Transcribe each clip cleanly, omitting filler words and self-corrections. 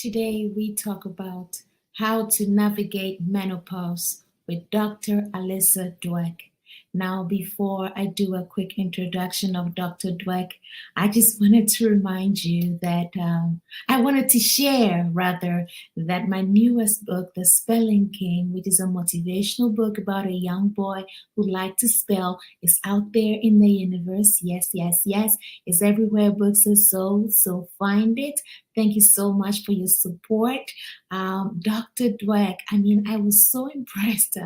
Today we talk about how to navigate menopause with Dr. Alyssa Dweck. Now, before I do a quick introduction of Dr. Dweck, I just wanted to remind you that I wanted to share, rather, that my newest book, The Spelling King, which is a motivational book about a young boy who liked to spell, is out there in the universe. Yes, yes, yes. It's everywhere books are sold, so find it. Thank you so much for your support. Dr. Dweck, I was so impressed.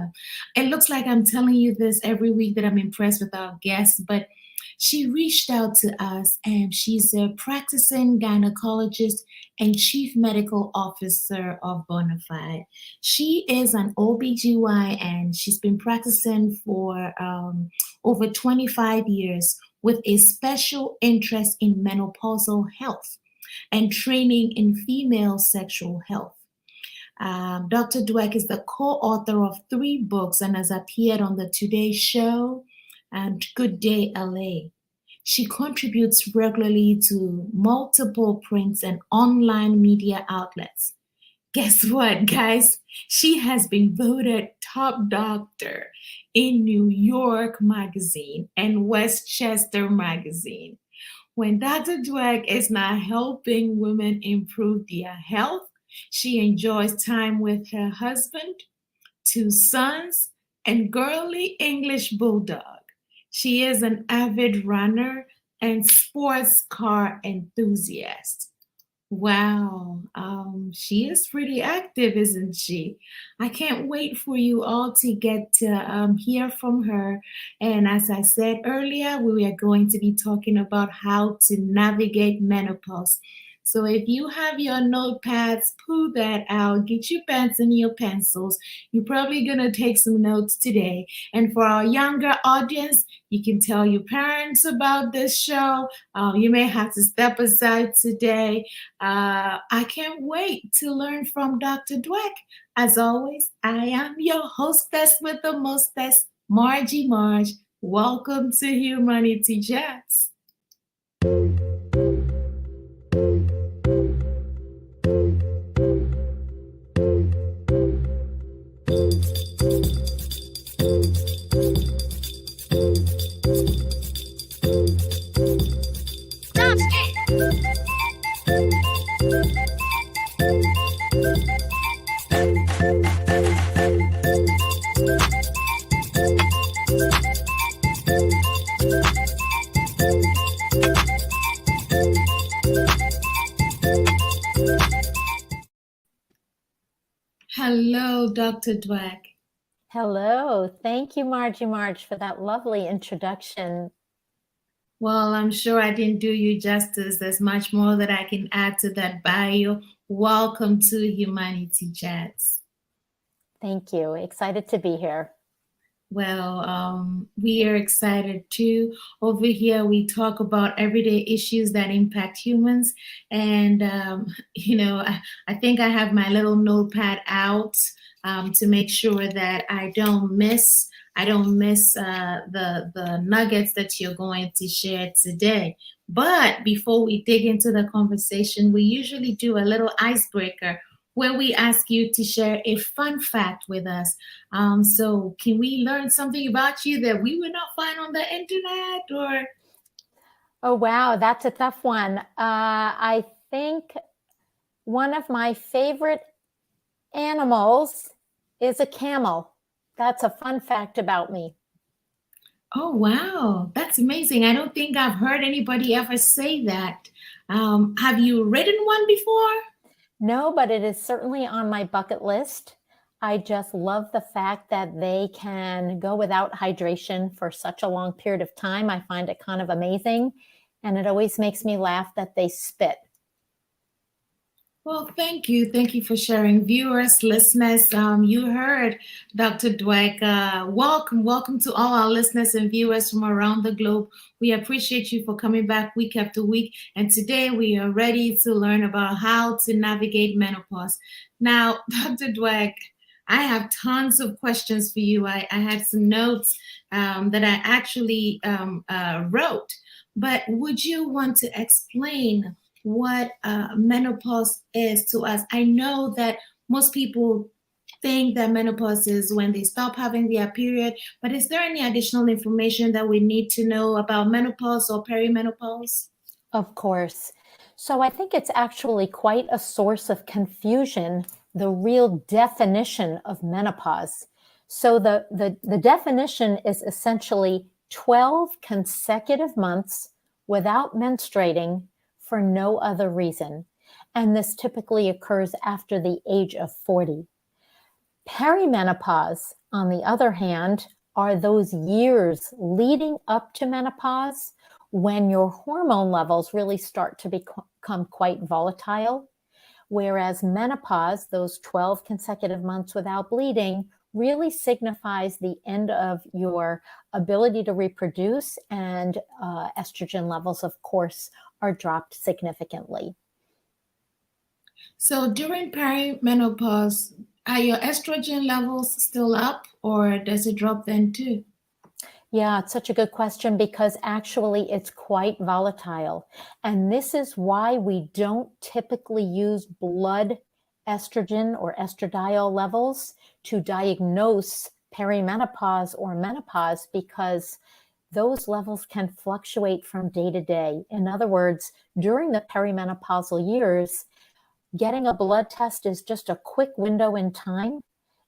It looks like I'm telling you this every week that I'm impressed with our guests, but she reached out to us and she's a practicing gynecologist and chief medical officer of Bonafide. She is an OBGYN. She's been practicing for over 25 years with a special interest in menopausal health and training in female sexual health. Dr. Dweck is the co-author of 3 books and has appeared on the Today Show and Good Day LA. She contributes regularly to multiple print and online media outlets. Guess what, guys? She has been voted top doctor in New York Magazine and Westchester Magazine. When Dr. Dweck is not helping women improve their health, she enjoys time with her husband, 2 sons, and girly English bulldog. She is an avid runner and sports car enthusiast. Wow, she is pretty active, isn't she? I can't wait for you all to get to hear from her. And as I said earlier, we are going to be talking about how to navigate menopause. So if you have your notepads, pull that out, get your pens and your pencils. You're probably going to take some notes today. And for our younger audience, you can tell your parents about this show. You may have to step aside today. I can't wait to learn from Dr. Dweck. As always, I am your hostess with the mostest, Margie Marge. Welcome to Humanity Jazz. Hello, Dr. Dweck. Hello. Thank you, Margie Marge, for that lovely introduction. Well, I'm sure I didn't do you justice. There's much more that I can add to that bio. Welcome to Humanity Jazz. Thank you. Excited to be here. Well, we are excited too. Over here, we talk about everyday issues that impact humans. And, I think I have my little notepad out to make sure that I don't miss the nuggets that you're going to share today. But before we dig into the conversation, we usually do a little icebreaker where we ask you to share a fun fact with us. So can we learn something about you that we would not find on the internet or? Oh, wow. That's a tough one. I think one of my favorite animals is a camel. That's a fun fact about me. Oh, wow. That's amazing. I don't think I've heard anybody ever say that. Have you ridden one before? No, but it is certainly on my bucket list. I just love the fact that they can go without hydration for such a long period of time. I find it kind of amazing. And it always makes me laugh that they spit. Well, thank you. Thank you for sharing. Viewers, listeners, you heard Dr. Dweck. Welcome to all our listeners and viewers from around the globe. We appreciate you for coming back week after week. And today we are ready to learn about how to navigate menopause. Now, Dr. Dweck, I have tons of questions for you. I had some notes that I actually wrote. But would you want to explain what menopause is to us? I know that most people think that menopause is when they stop having their period, but is there any additional information that we need to know about menopause or perimenopause? Of course. So I think it's actually quite a source of confusion, the real definition of menopause. So the definition is essentially 12 consecutive months without menstruating for no other reason. And this typically occurs after the age of 40. Perimenopause, on the other hand, are those years leading up to menopause when your hormone levels really start to become quite volatile. Whereas menopause, those 12 consecutive months without bleeding, really signifies the end of your ability to reproduce, and estrogen levels, of course, are dropped significantly. So during perimenopause, are your estrogen levels still up or does it drop then too? Yeah, it's such a good question because actually it's quite volatile. And this is why we don't typically use blood estrogen or estradiol levels to diagnose perimenopause or menopause, because those levels can fluctuate from day to day. In other words, during the perimenopausal years, getting a blood test is just a quick window in time.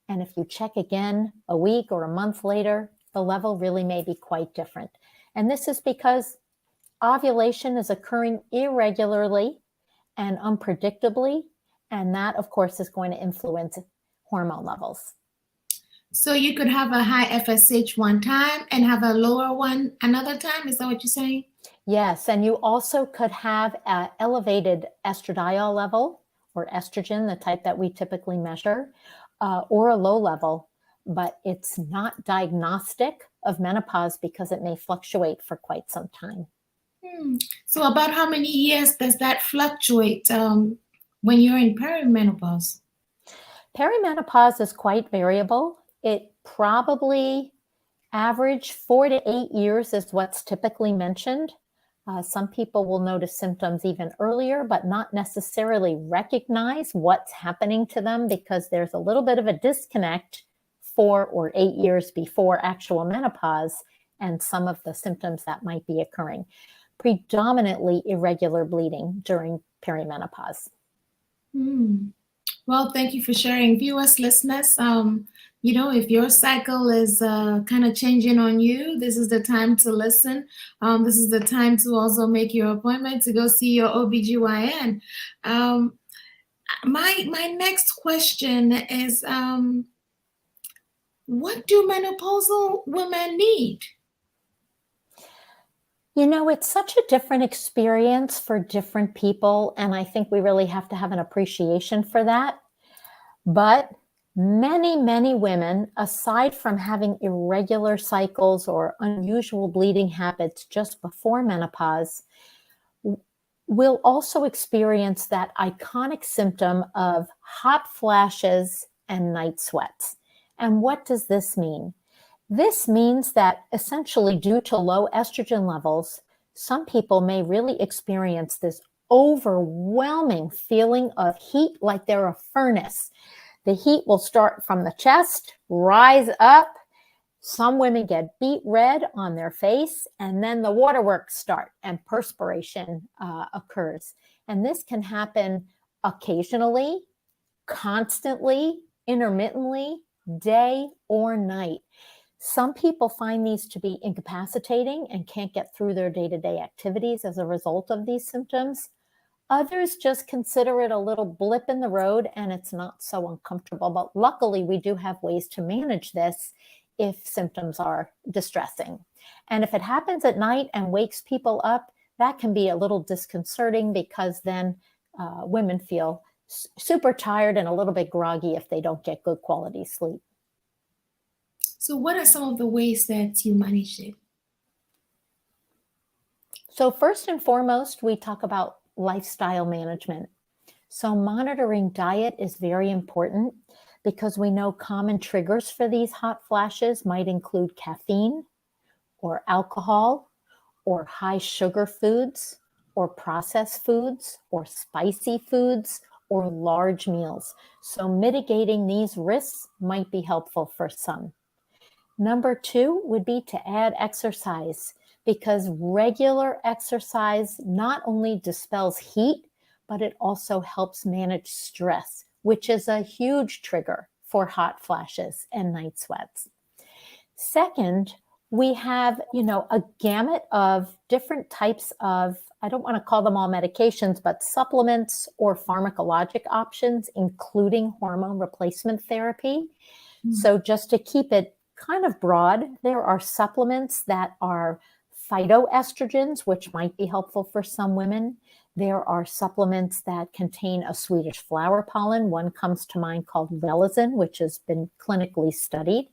And if you check again a week or a month later, the level really may be quite different. And this is because ovulation is occurring irregularly and unpredictably. And that, of course, is going to influence hormone levels. So you could have a high FSH one time and have a lower one another time. Is that what you're saying? Yes, and you also could have an elevated estradiol level or estrogen, the type that we typically measure, or a low level, but it's not diagnostic of menopause because it may fluctuate for quite some time. So about how many years does that fluctuate when you're in perimenopause? Perimenopause is quite variable. It probably average 4 to 8 years is what's typically mentioned. Some people will notice symptoms even earlier, but not necessarily recognize what's happening to them because there's a little bit of a disconnect 4 or 8 years before actual menopause and some of the symptoms that might be occurring. Predominantly irregular bleeding during perimenopause. Well, thank you for sharing. Viewers, listeners, if your cycle is kind of changing on you, this is the time to listen. This is the time to also make your appointment to go see your OBGYN. My next question is, what do menopausal women need? It's such a different experience for different people, and I think we really have to have an appreciation for that. But many, many women, aside from having irregular cycles or unusual bleeding habits just before menopause, will also experience that iconic symptom of hot flashes and night sweats. And what does this mean? This means that essentially, due to low estrogen levels, some people may really experience this overwhelming feeling of heat, like they're a furnace. The heat will start from the chest, rise up. Some women get beet red on their face, and then the waterworks start and perspiration occurs. And this can happen occasionally, constantly, intermittently, day or night. Some people find these to be incapacitating and can't get through their day-to-day activities as a result of these symptoms. Others just consider it a little blip in the road and it's not so uncomfortable. But luckily, we do have ways to manage this if symptoms are distressing. And if it happens at night and wakes people up, that can be a little disconcerting because then women feel super tired and a little bit groggy if they don't get good quality sleep. So what are some of the ways that you manage it? So first and foremost, we talk about lifestyle management. So monitoring diet is very important because we know common triggers for these hot flashes might include caffeine or alcohol or high sugar foods or processed foods or spicy foods or large meals. So mitigating these risks might be helpful for some. Number 2 would be to add exercise, because regular exercise not only dispels heat, but it also helps manage stress, which is a huge trigger for hot flashes and night sweats. Second, we have, a gamut of different types of, I don't want to call them all medications, but supplements or pharmacologic options, including hormone replacement therapy. So just to keep it kind of broad, there are supplements that are phytoestrogens, which might be helpful for some women. There are supplements that contain a Swedish flower pollen. One comes to mind called Relazin, which has been clinically studied.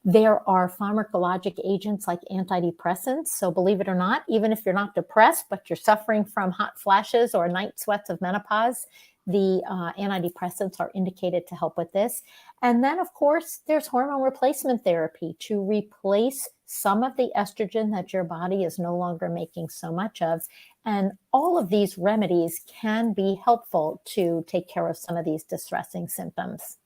There are pharmacologic agents like antidepressants. So believe it or not, even if you're not depressed, but you're suffering from hot flashes or night sweats of menopause, the antidepressants are indicated to help with this. And then, of course, there's hormone replacement therapy to replace some of the estrogen that your body is no longer making so much of. And all of these remedies can be helpful to take care of some of these distressing symptoms.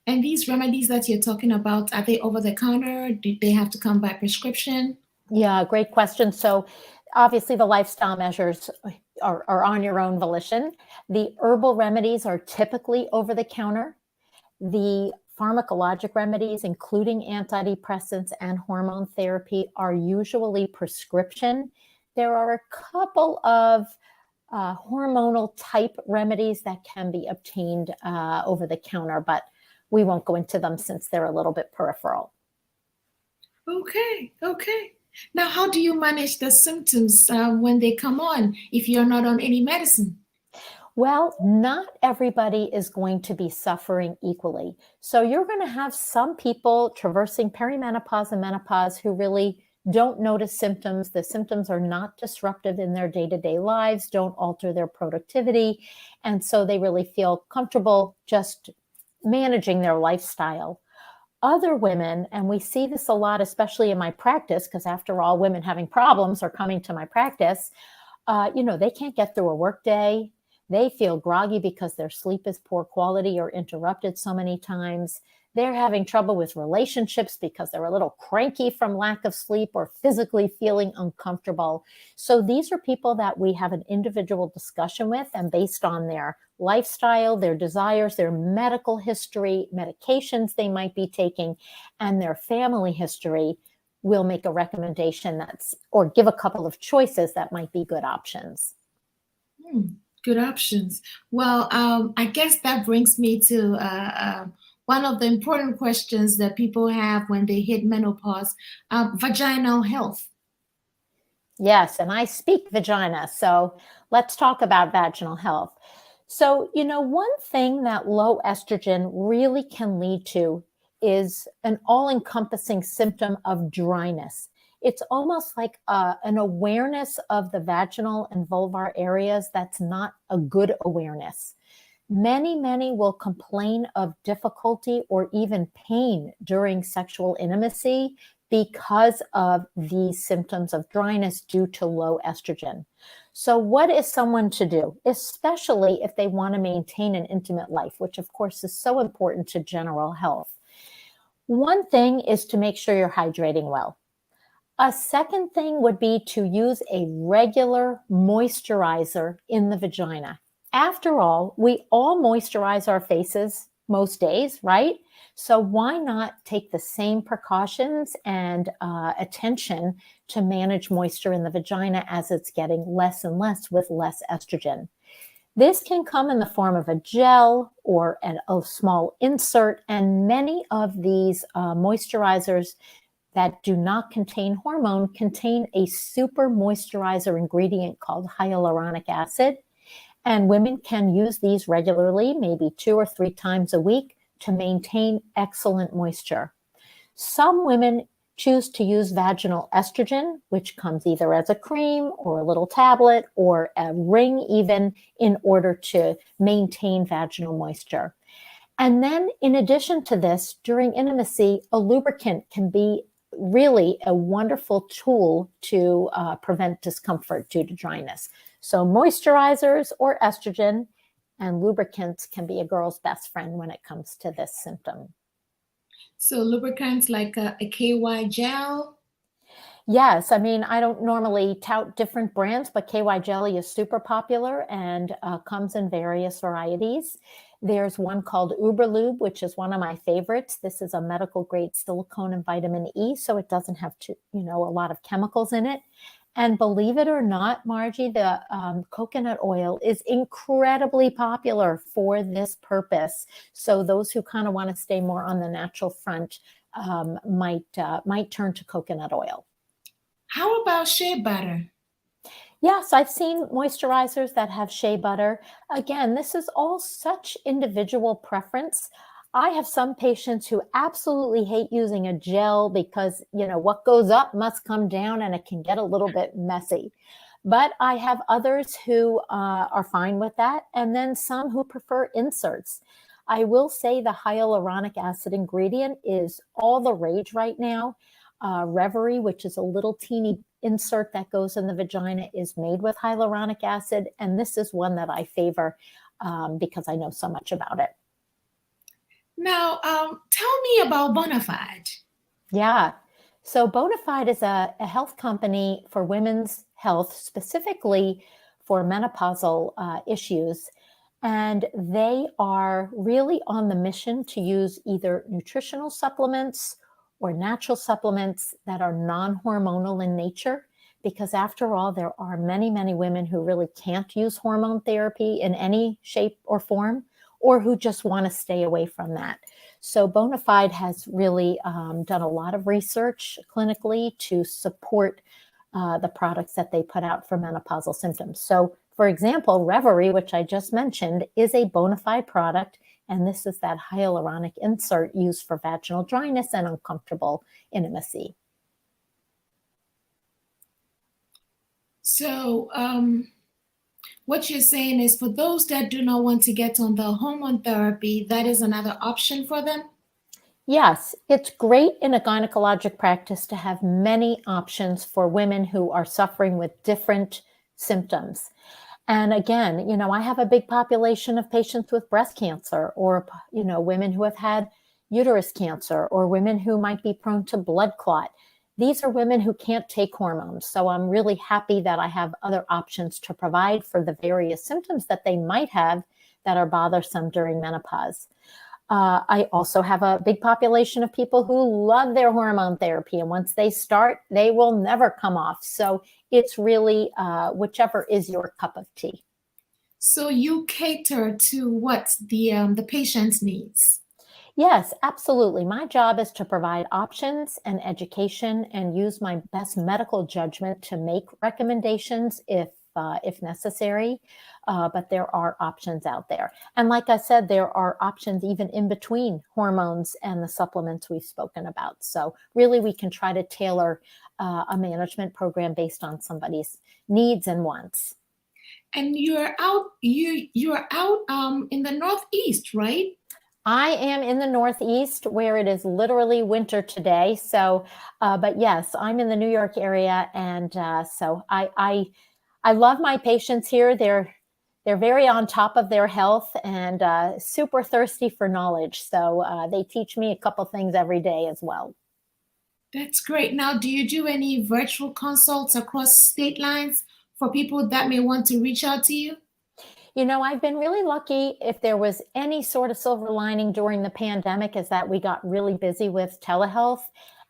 And these remedies that you're talking about, are they over the counter? Do they have to come by prescription? Yeah, great question. So obviously the lifestyle measures are on your own volition. The herbal remedies are typically over the counter. The pharmacologic remedies, including antidepressants and hormone therapy, are usually prescription. There are a couple of hormonal type remedies that can be obtained over the counter, but we won't go into them since they're a little bit peripheral. Okay. Now, how do you manage the symptoms when they come on if you're not on any medicine? Well, not everybody is going to be suffering equally. So you're going to have some people traversing perimenopause and menopause who really don't notice symptoms. The symptoms are not disruptive in their day-to-day lives, don't alter their productivity. And so they really feel comfortable just managing their lifestyle. Other women, and we see this a lot, especially in my practice, because after all, women having problems are coming to my practice, they can't get through a work day. They feel groggy because their sleep is poor quality or interrupted so many times. They're having trouble with relationships because they're a little cranky from lack of sleep or physically feeling uncomfortable. So these are people that we have an individual discussion with, and based on their lifestyle, their desires, their medical history, medications they might be taking, and their family history, we'll make a recommendation or give a couple of choices that might be good options. Good options. Well, I guess that brings me to one of the important questions that people have when they hit menopause, vaginal health. Yes, and I speak vagina, so let's talk about vaginal health. So, one thing that low estrogen really can lead to is an all-encompassing symptom of dryness. It's almost like an awareness of the vaginal and vulvar areas that's not a good awareness. Many will complain of difficulty or even pain during sexual intimacy because of these symptoms of dryness due to low estrogen. So what is someone to do, especially if they want to maintain an intimate life, which of course is so important to general health? One thing is to make sure you're hydrating well. A second thing would be to use a regular moisturizer in the vagina. After all, we all moisturize our faces most days, right? So why not take the same precautions and attention to manage moisture in the vagina as it's getting less and less with less estrogen? This can come in the form of a gel or a small insert, and many of these moisturizers that do not contain hormone contain a super moisturizer ingredient called hyaluronic acid. And women can use these regularly, maybe 2 or 3 times a week, to maintain excellent moisture. Some women choose to use vaginal estrogen, which comes either as a cream or a little tablet or a ring even, in order to maintain vaginal moisture. And then in addition to this, during intimacy, a lubricant can be really a wonderful tool to prevent discomfort due to dryness. So moisturizers or estrogen and lubricants can be a girl's best friend when it comes to this symptom. So lubricants like a KY gel. Yes, I mean, I don't normally tout different brands, but KY Jelly is super popular and comes in various varieties. There's one called Uberlube, which is one of my favorites. This is a medical grade silicone and vitamin E, so it doesn't have a lot of chemicals in it. And believe it or not, Margie, the coconut oil is incredibly popular for this purpose. So those who kind of want to stay more on the natural front might turn to coconut oil. How about shea butter? Yes, I've seen moisturizers that have shea butter. Again, this is all such individual preference. I have some patients who absolutely hate using a gel because, what goes up must come down and it can get a little bit messy. But I have others who are fine with that, and then some who prefer inserts. I will say the hyaluronic acid ingredient is all the rage right now. Reverie, which is a little teeny insert that goes in the vagina, is made with hyaluronic acid. And this is one that I favor because I know so much about it. Now, tell me about Bonafide. Yeah. So Bonafide is a health company for women's health, specifically for menopausal issues. And they are really on the mission to use either nutritional supplements or natural supplements that are non-hormonal in nature, because after all, there are many, many women who really can't use hormone therapy in any shape or form, or who just want to stay away from that. So Bonafide has really done a lot of research clinically to support the products that they put out for menopausal symptoms. So for example, Reverie, which I just mentioned, is a Bonafide product. And this is that hyaluronic insert used for vaginal dryness and uncomfortable intimacy. So, what you're saying is for those that do not want to get on the hormone therapy, that is another option for them? Yes, it's great in a gynecologic practice to have many options for women who are suffering with different symptoms. And again, I have a big population of patients with breast cancer, or, women who have had uterus cancer, or women who might be prone to blood clot. These are women who can't take hormones. So I'm really happy that I have other options to provide for the various symptoms that they might have that are bothersome during menopause. I also have a big population of people who love their hormone therapy. And once they start, they will never come off. So it's really whichever is your cup of tea. So you cater to what the patient's needs. Yes, absolutely. My job is to provide options and education and use my best medical judgment to make recommendations if necessary. But there are options out there. And like I said, there are options even in between hormones and the supplements we've spoken about. So really, we can try to tailor a management program based on somebody's needs and wants. And you're out in the Northeast, right? I am in the Northeast, where it is literally winter today. So, but yes, I'm in the New York area, and so I love my patients here. They're very on top of their health and super thirsty for knowledge. So they teach me a couple things every day as well. That's great. Now, do you do any virtual consults across state lines for people that may want to reach out to you? I've been really lucky. If there was any sort of silver lining during the pandemic, is that we got really busy with telehealth.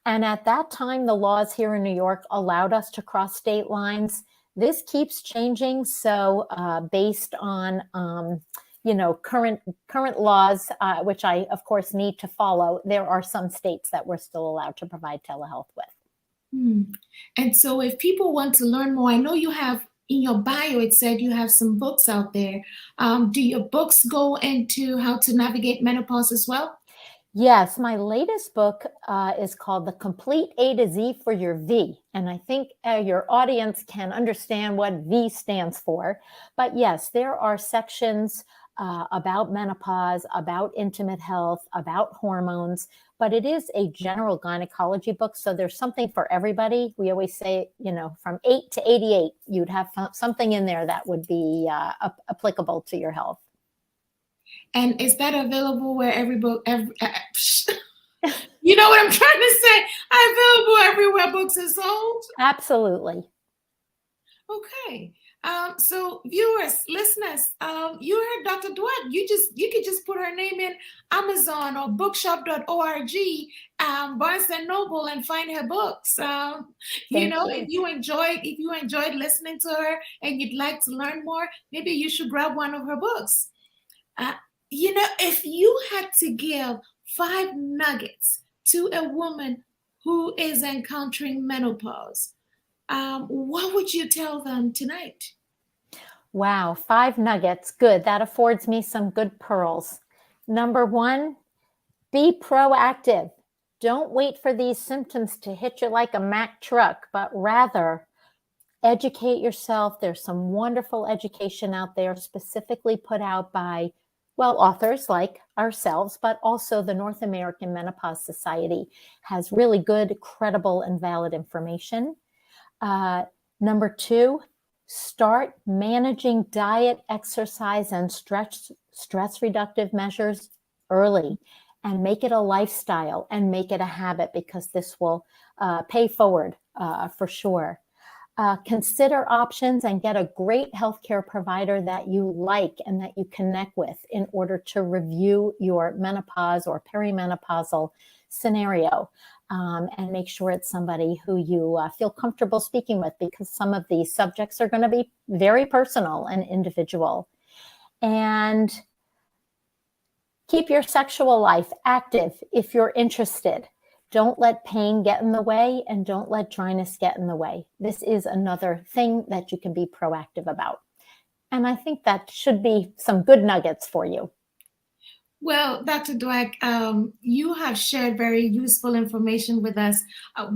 And at that time, the laws here in New York allowed us to cross state lines. This keeps changing. So based on, current laws, which I, of course, need to follow, there are some states that we're still allowed to provide telehealth with. And so if people want to learn more, I know you have in your bio, it said you have some books out there. Do your books go into how to navigate menopause as well? Yes, my latest book is called The Complete A to Z for Your V. And I think your audience can understand what V stands for. But yes, there are sections about menopause, about intimate health, about hormones, but it is a general gynecology book. So there's something for everybody. We always say, from 8 to 88, you'd have something in there that would be applicable to your health. And is that available where every book, you know what I'm trying to say? Available everywhere books are sold? Absolutely. Okay. So viewers, listeners, you heard Dr. Dweck. You could just put her name in Amazon or bookshop.org, Barnes and Noble, and find her books. If you enjoyed listening to her and you'd like to learn more, maybe you should grab one of her books. If you had to give 5 nuggets to a woman who is encountering menopause, what would you tell them tonight? Wow, 5 nuggets. Good. That affords me some good pearls. Number 1, be proactive. Don't wait for these symptoms to hit you like a Mack truck, but rather educate yourself. There's some wonderful education out there specifically put out by, authors like ourselves, but also the North American Menopause Society has really good, credible, and valid information. Number 2, start managing diet, exercise, and stress reductive measures early, and make it a lifestyle and make it a habit, because this will pay forward for sure. Consider options and get a great healthcare provider that you like and that you connect with in order to review your menopause or perimenopausal scenario. And make sure it's somebody who you feel comfortable speaking with, because some of these subjects are going to be very personal and individual. And keep your sexual life active if you're interested. Don't let pain get in the way, and don't let dryness get in the way. This is another thing that you can be proactive about. And I think that should be some good nuggets for you. Well, Dr. Dweck, you have shared very useful information with us.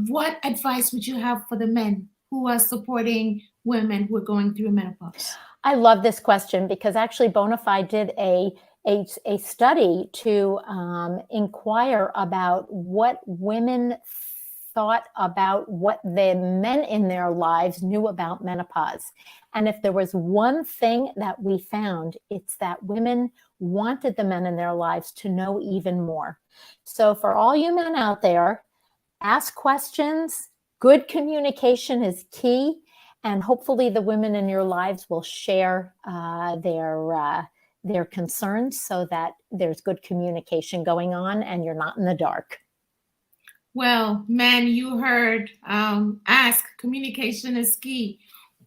What advice would you have for the men who are supporting women who are going through menopause? I love this question, because actually Bonafide did a study to inquire about what women thought about what the men in their lives knew about menopause. And if there was one thing that we found, it's that women wanted the men in their lives to know even more. So for all you men out there, ask questions. Good communication is key. And hopefully the women in your lives will share their concerns, so that there's good communication going on and you're not in the dark. Well, man, you heard, ask. Communication is key.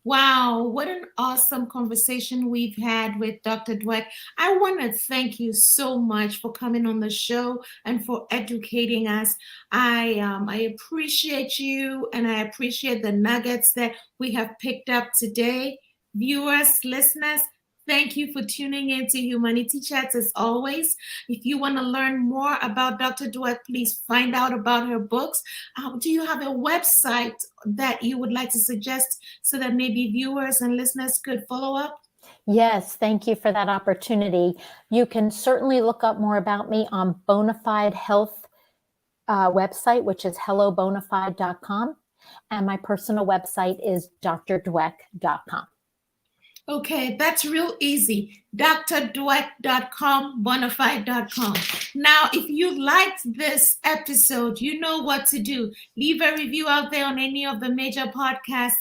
Wow, what an awesome conversation we've had with Dr. Dweck. I want to thank you so much for coming on the show and for educating us. I appreciate you, and I appreciate the nuggets that we have picked up today. Viewers, listeners, thank you for tuning in to Humanity Chats as always. If you want to learn more about Dr. Dweck, please find out about her books. Do you have a website that you would like to suggest so that maybe viewers and listeners could follow up? Yes, thank you for that opportunity. You can certainly look up more about me on Bonafide Health website, which is hellobonafide.com. And my personal website is drdweck.com. Okay, that's real easy. drdweck.com, bonafide.com. Now, if you liked this episode, you know what to do. Leave a review out there on any of the major podcasts.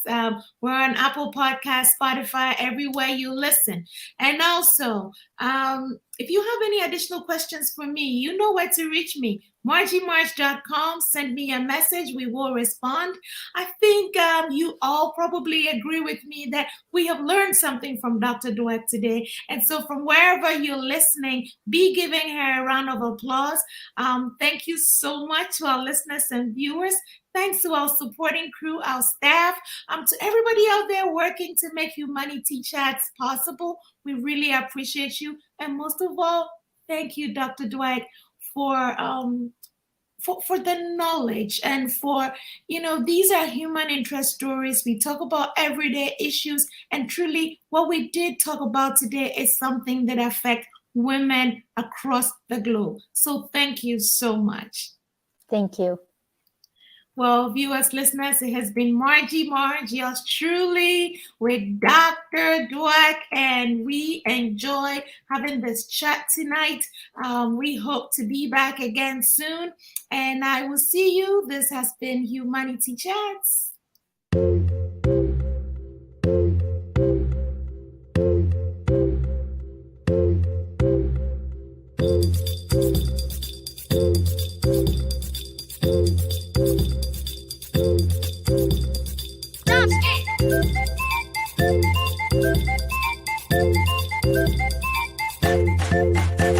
We're on Apple Podcasts, Spotify, everywhere you listen. And also, if you have any additional questions for me, you know where to reach me. MargieMarch.com. Send me a message. We will respond. I think you all probably agree with me that we have learned something from Dr. Dweck today. And so from wherever you're listening, be giving her a round of applause. Thank you so much to our listeners and viewers. Thanks to our supporting crew, our staff, to everybody out there working to make Humanity Chats possible. We really appreciate you. And most of all, thank you, Dr. Dweck, for for the knowledge and for, these are human interest stories. We talk about everyday issues, and truly what we did talk about today is something that affects women across the globe. So thank you so much. Thank you. Well, viewers, listeners, it has been Margie, yours truly, with Dr. Dweck, and we enjoy having this chat tonight. We hope to be back again soon, and I will see you. This has been Humanity Chats. Stop it!